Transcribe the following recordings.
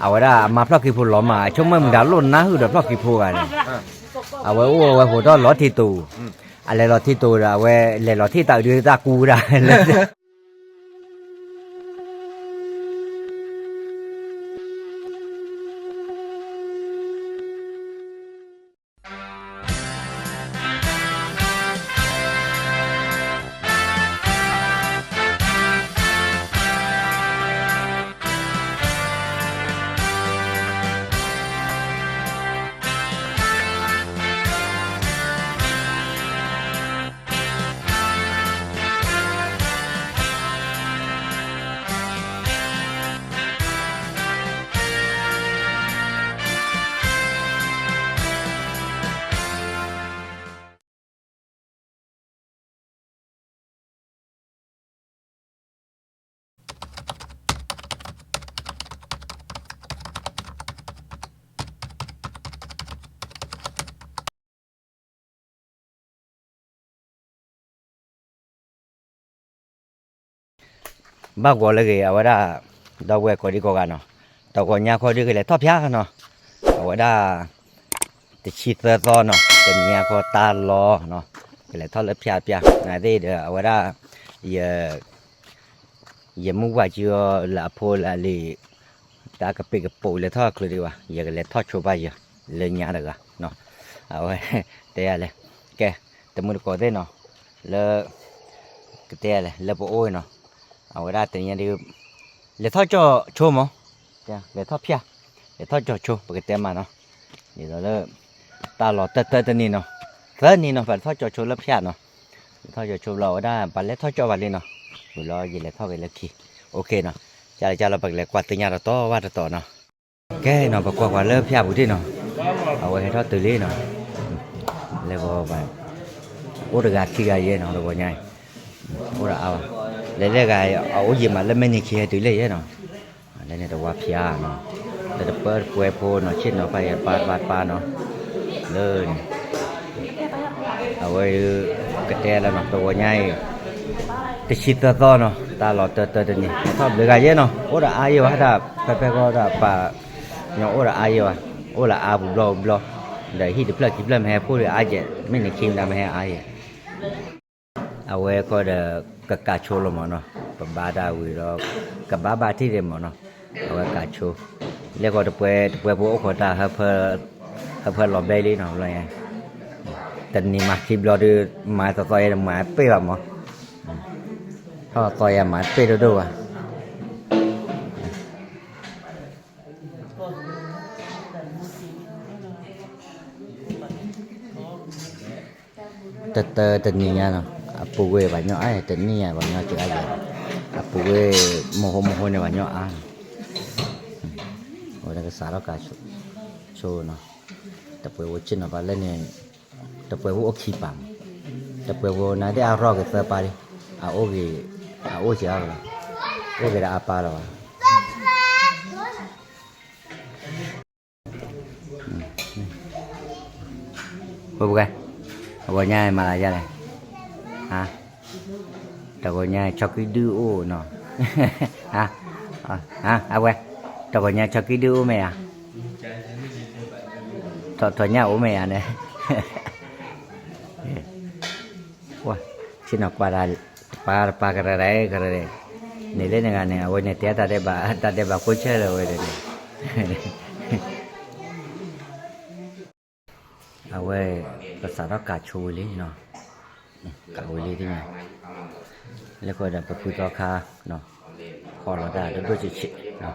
awara ma plok ki phu lo ma chung ma da lo na hu da plok ki phu ga ni awe wo we ho do lo thi tu ale lo thi tu da we le lo thi ta de ta ku da บ้ากว่าเลยเอาไว้ได้ดอกเวกกว่าดีกว่ากันเนาะดอกกว่านี้เขาดีกันเลยทอดพิ้ากันเนาะเอาไว้ได้ติดชีสซอนเนาะแต่เนี้ยเขาตาล้อเนาะกันเลยทอดเล็บพิ้าพิ้าน่าดีเด้อเอาไว้ได้อย่ามุ่งว่าจะละโพละลีตากระปิกระปูเลยทอดคือดีกว่าอย่ากันเลยทอดชัวร์ไปเยอะเลยเนี้ยเด้อเนาะเอาไว้เดี๋ยวเลยแกแต่มือก็ได้เนาะแล้วก็เดี๋ยวเลยแล้วพอโอ้ยเนาะเอาไว้ได้แต่เนี้ยดีเลยทอดจ่อชัวร์มั้งเลยทอดพิ้าเลยทอดจ่อชัวร์ปกติมาเนาะนี่เราเลยตาหลอดเตอนี่เนาะเตอนี่เนาะแบบทอดจ่อชัวร์แล้วพิ้าเนาะทอดจ่อชัวร์เราได้ปลาเล็กทอดจ่อวันเลยเนาะบุรอยิเลยทอดไปเลยขี้โอเคเนาะจะเราไปเลยกวาดตัวเนี้ยเราต่อว่าต่อเนาะแกเนาะไปกวาดเริ่มพิ้าบุตรเนาะเอาไว้ให้ทอดตัวเล็กเนาะแล้วก็ไปโอ้เด็กขี้กายเย็นเนาะเราบอกง่ายโอ้เราเอาเลยเรียกไงเอาอยู่มาแล้วไม่นี่ขี้ให้ตัวเล็กเนาะแล้วเนี่ยตัวว่าพิ้าเนาะแล้วจะเปิดกล้วยโพเนาะชิ้นเนาะไปปาเนาะเลยเอาไว้กระเตะแล้วเนาะตัวง่ายติดชิดตัวเนาะตาหลอดตัวนี้ชอบเด็กเย็นเนาะโอ้เราอายุว่าถ้าไปก็ถ้าป่าเนาะโอ้เราอายุว่าโอ้เราอาบุบล้อเดี๋ยวที่จะเพลิดกินเพลิดแม่พูดเลยอาจจะไม่ในคิมดำแม่อาจเอาไว้ก็เด็กกะโชว์ลงมาเนาะกับบาดาวิโรกับบาที่เดิมเนาะเอาไว้กะโชว์เรียกว่าตัวพวกคนตาเพื่อหลบได้เลยเนาะอะไรเงี้ยแต่นี่มาคลิปเราดูมาต่อๆมาเป๊ะแบบมั้งถ้าต่อยมาเป๊ะดูอ่ะแต่นี่เนาะปูเวบะเนาะไอ้แต่นี่บะเนาะจะไอ้ปูเวโมโหเนี่ยบะเนาะอ่ะโอ้แล้วก็สารกัดโชว์เนาะแต่ปูว่าชิ้นเนาะบะเล่นเนี่ยแต่ปูว่าโอเคปั๊มแต่ปูว่าน่าได้อารอกับเสือปาดิโอเคโอเคอ่ะโอเคได้อาปาแล้วปูไงวันนี้มาอะไรกันฮะแต่วันนี้ชอบกินดูโอเนาะฮะเอาไว้แต่วันนี้ชอบกินดูไหมอ่ะถอดเนี้ยโอไหมอ่ะเนี่ยว้าชิ้นออกปลากระไรนี่เล่นยังไงเนี่ยวันนี้เตี้ยตาเดบาคุยเชื่อเลยวันนี้เอาไว้ภาษาเรากาชูเลยเนาะกาชูเลยที่ไหนแล้วก็เดี๋ยวไปคุยกับข้าเนาะขอเราได้ด้วยจิตเนาะ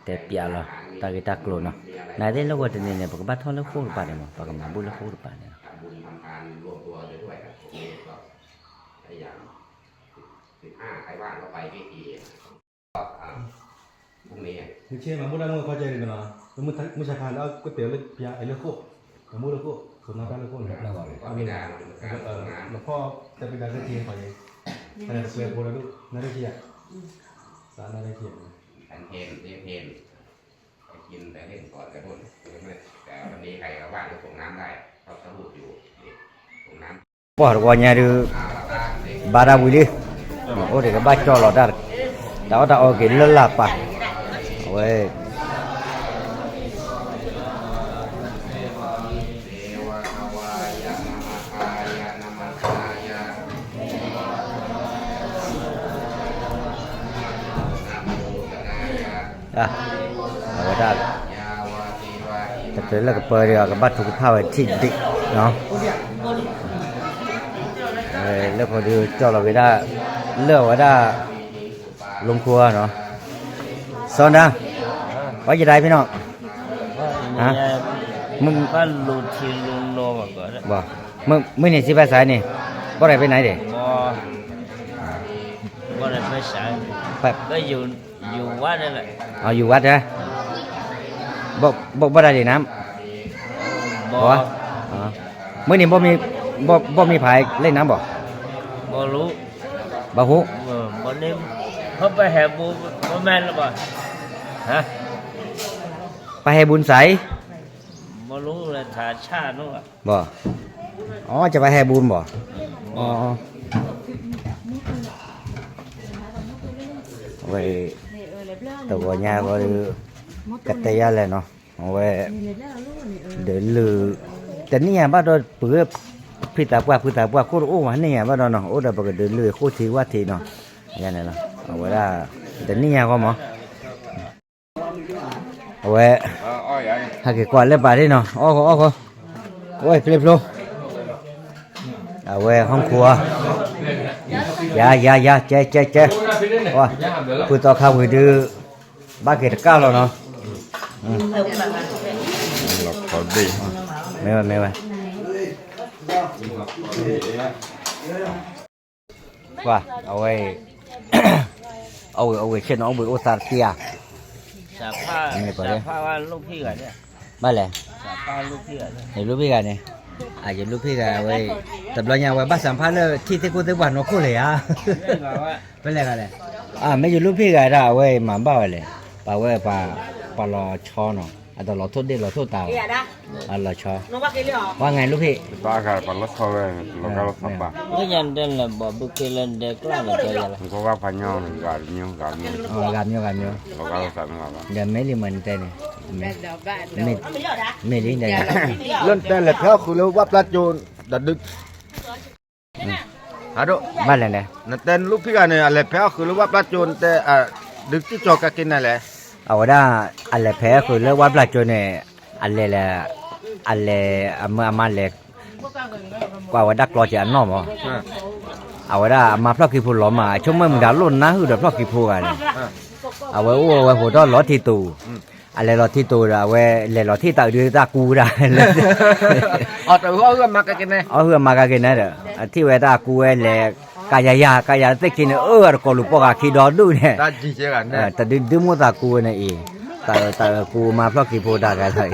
แต่เปียเราตากิตากลัวเนาะนายได้แล้วก็จะเนี่ยปกติท่อนแล้วคู่หรือเปล่าเนี่ยปกติมาบุญแล้วคู่หรือเปล่าเนี่ยใครว่างก็ไปพิธีพรุ่งนี้มึงเชื่อมาบุญแล้วมึงเข้าใจเลยกันเนาะมึงชาคานแล้วก๋วยเตี๋ยวเลยพิยาไอ้เลือดโคกับมือเลือดโคส่วนน้ำตาลเลือดโคเนี่ยก็ไม่ได้หลวงพ่อจะเป็นการเทียนขอเองอันนี้เปลือยโพแล้วลูกนั่นได้เทียนสารนั่นได้เทียนอันเทนเรียกเทนไปกินแต่เล่นก่อนแต่พุ่นแต่วันนี้ใครก็ว่างจะส่งน้ำได้เขาสรุปอยู่ส่งน้ำปอดวันนี้ดูบาราบุรีโอ้เด็กบ้าจ่อหลอดได้ đó ta ở cái lơ là pa ôi อ่ะเอาได้แต่เป็นแล้วก็เปิดเดียวกับบัตรทุกภาพที่ดิเนาะแล้วพอดีเจ้าเราไปได้เลือกว่าได้ลงครัวเนาะโซนดังว่าจะได้พี่น้องฮะมึง ก็รูทีนลุงโนมาก่อน บ่มึงนี่สิไปสายนี่บ่ได้ไปไหนเด้ บ่ได้ไปสาย ไป ก็อยู่วัดนั่นแหละ เอาอยู่วัดใช่ไหมบ่ได้เล่นน้ำ บ่ อ๋อมื้อนี้บ่มีไผเล่นน้ำบ่ บ่รู้ บ่ฮู้ บ่ได้เขาไปแห่บูบ่แม่นหรือบ่ฮะ ไปให้บุญใส บ่รู้เลยถาชาตินู่นอ่ะ บ่อ๋อจะไปให้บุญบ่อ๋อไว้ตัวญาก็กัตตยาเลยเนาะเอาไว้เดินลือแต่เนี่ยบ้านเราเปิดพิตาปัวโคตรโอ้วันนี้บ้านเราเนาะโอ้เดี๋ยวไปเดินลือโคตรทีว่าทีเนาะอย่างนั้นเนาะเอาไว้ได้แต่เนี่ยก็มั้งเอาไว้หากก่อนเล่นไปที่เนาะโอ้โหโอ้ยเปลี่ยนโลเอาไว้ห้องครัวยาเจ๊ว่าพูดต่อข้าวมือดื้อบ้าเกตก้าวแล้วเนาะไม่ไหวว่าเอาไว้ เอาไว้เช่นเอาไว้โอซาเตีย สาผ้าว่าลูกพี่กันเนี่ย บ้านแหละ สาผ้าลูกพี่กันเนี่ย เห็นลูกพี่กันเนี่ยอาจจะลูกพี่กันไว้แต่เราอย่างไว้บ้านสัมภาษณ์เลยที่ที่กูได้วันว่าคู่เลยอ่ะเป็นอะไรกันเลยไม่อยู่ลูกพี่กันได้ไว้หมาบ้าเลยป่าไว้ป่ารอชอเนาะแต่เราโทษดิเราโทษตาเราชอว่าไงลูกพี่ Bagar para lo que los papás. ก็ยังเดินละบ่บุกเล่นเด็กล่างเลยละ Nko va pañón, garño. กันอยู่ Lo que los sabemos. เดี๋ยวไม่รีมันเต้นไม่รีเดี๋ยว Lên tên là theo khử lưu bắp lát chôn đặt đứt. Hả độ? บ้านอะไรเนี่ย Là tên lúc khi này là theo khử lưu bắp lát chôn te đứt chứ cho các cái này là เอาได้อะไรแพ้คือเรื่องวัดปลาโจเนี่ยอะไรเมื่อมาเล็กกว่าว่าดักรอจะอันนอมเอาได้มาพระกิพูหลอมาช่วงเมื่อมึงดาวล้นนะคือเดี๋ยวพระกิพูกันเอาไว้โอ้ไว้หัวด้อนล้อที่ตูอะไรล้อที่ตูละไว้เลยล้อที่ตาดูตากูได้ Ở từ hoa ươm mà cái này เอาเฮือมากากินนะเด้อที่ไว้ตากูไว้แหลกายาเตกินก็ลุปกาคีดอดูเนี่ย Ta chỉ chơi gần แต่ดึงมตากูเนี่ยเองแต่กูมาเพราะกี่โพดากันเลย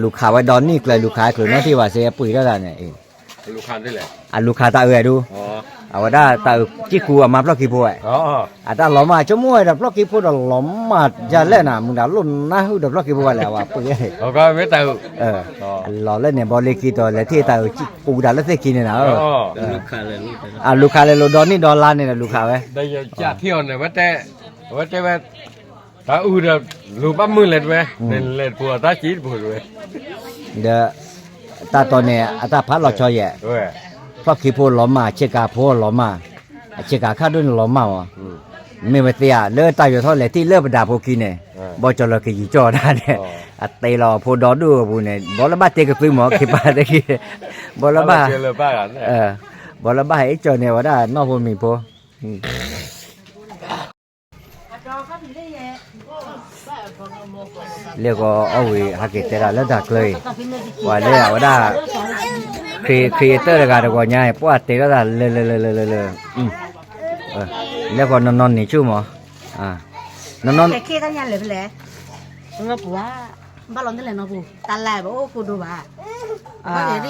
ลูกค้าไว้ดอนนี่เลยลูกค้าคือนั่นที่ว่าเสียปุ๋ยแล้วเนี่ยเอง Lúc khăn đấy lẹ ลูกค้าตาดูเอาว่าได้แต่ที่กูมาเพราะกี่โพไอ้ตาหลอมาชั่วโมงแต่เพราะกี่โพดหลอมาจะเล่นน่ะมึงดาลุ่นนะคือเดี๋ยวเพราะกี่โพแล้วว่าปุ๋ย Lo que me está. หลอเล่นเนี่ยบอลเล็กกี่ตัวแล้วที่ตากูดาแล้วเสียกินเนี่ยนะ ลูกค้าเลยลูกค้า ลูกค้าเลยดอนนี่ดอลลาร์เนี่ยลูกค้าไว้ Đây giờ trả thiêu này vắt té vắt. Ta được lù bắp mưa lên về. Nên lên phùa ta chỉ phùa rồi. เดี๋ยวตาตัวเนี่ยตาพัดเราชอยแย่ Rồi. เพราะขี้พูหลอมมาเชกาพูหลอมมาเชกาข้าด้วยหลอมมาอ่ะไม่เตียเลือดตายอยู่เท่าไหร่ที่เลือดประดาพูกินเนี่ยบ่จอเรากี่จอได้เนี่ยเตะเราพูดอดูพูเนี่ยบ่ละบ้าเตะกับซื้อหมอขี้ปลาตะกี้บ่ละบ้า Chơi lời ba gắn. บ่ละบ้าไอ้จอเนี่ยว่าได้นอกพูมีพูเรียกก็เอาไว้หาเกตแต่ละแล้วดักเลยว่าเลยว่าได้ครีเอเตอร์ก็ได้กว่าง่ายเพราะว่าเตะก็ได้เลยแล้วก็นอนนี่ชื่อหมอนอน cái kia tao nhăn lại lẽ nó bùa ba lon thế này nó bù ta lại bố cô đồ bà có thể đi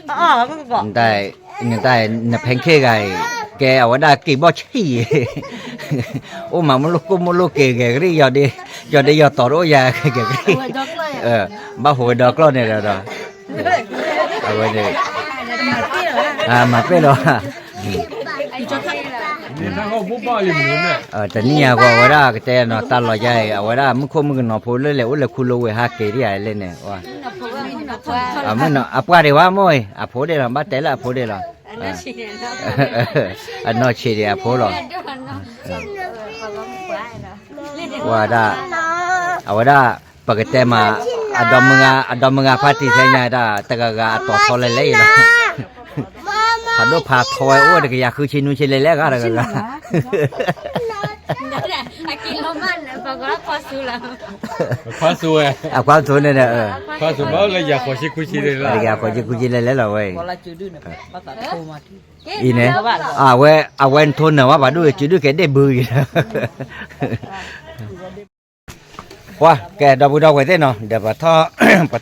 có แต่เนี่ยแพนเค้กไงแกเอาว่าได้กี่บ่ชี้โอ้มามันลูกเก๋ก็ได้ยอดต่อโรยาแกก็ได้บ้าหัวดอกล้อเนี่ยเด้อเอาไว้ดิมาเป้เหรอ cho thằng ถ้าเขาปุ๊บป้าอยู่เหมือนเนี่ย แต่นี่ก็ว่าได้ก็แต่เนาะตลอดใจว่าได้มึงคงมึงเนาะพูดเลยเลยอุ้ยคุณรู้เว้ยฮะเกลี่ยเลยเนี่ยว่ามึงเนาะอัปว่าเดี๋ยวว่ามั่วอัปพูดเดี๋ยวบ้าแต่ละอัปพูดเดี๋ยว อันนอชีเดียพูดหรอว่าได้เอาว่าได้ปกติมาอดอมมึงพาร์ตี้เสียเนี่ยได้แต่ก็ต่อทอเลยเลยนะถ้าดูพาทอยโอ้เด็กอยากคือชินุชิเลยแล้วก็อะไรกัน Aquí lo mandan, para que pasu lah. ฟ้าสวย ความสวยเนี่ย ฟ้าสวยบ้าเลยอยากขอชิคุชิเลยล่ะ อยากคุยเลยแล้วเว้ย Bola judu ni, bata tu mati. อีเนี่ยเว้นทุนนะว่าบ้าดูจุดดูแกได้บื้อว่าแกดอกไว้เต้เนาะเดี๋ยวปะท่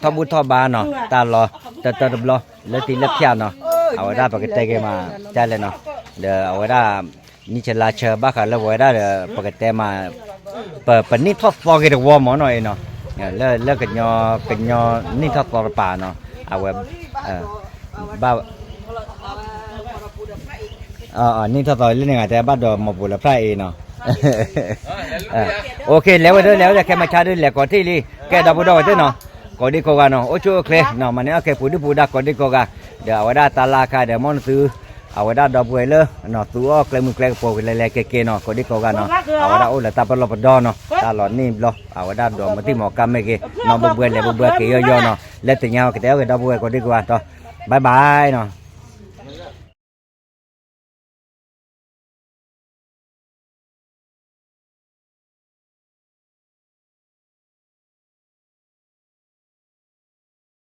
อบุท่อบาเนาะตาลอตาดบลอแล้วตีเล็บเขียวเนาะเอาไว้ได้ปกติแกมาใจเลยเนาะเดี๋ยวเอาไว้ได้นี่จะลาเชอบ้าค่ะแล้วไว้ได้เดี๋ยวปกติมาเปิดนี่ทอดฟอกันเดี๋ยววอร์มหน่อยเนาะแล้วกันยอนี่ทอดฟอป่าเนาะเอาไว้บ้านี่ทอดเล่นยังไงแต่บ้าดอกมาบุรพระเอเนาะโอเคแล้วเด้อแล้วแค่มาชาเด้อแล้วก่อนที่ลีแกดอกบุดอกเด้อเนาะก่อนดีก็กันเนาะโอเคเนาะมันเนี่ยแค่พูดก่อนดีก็กันเดี๋ยวเอาไว้ได้ตาลาค่ะเดี๋ยวมอนซื้อเอาไว้ได้ดอกบัวเลยเนาะตัวเคลมือเคลโปกเลยเก๋ๆเนาะก่อนดีก็กันเนาะเอาไว้ได้โอ้ละตาปลอบดอเนาะตาหลอดนี่บลอเอาไว้ได้ดอกมาที่หมอกำไม่เก๋เนาะบัวเลยบัวเก๋ย่อๆเนาะแล้วแต่เงาก็เดี๋ยวดอกบัวก่อนดีกว่าต่อบายเนาะ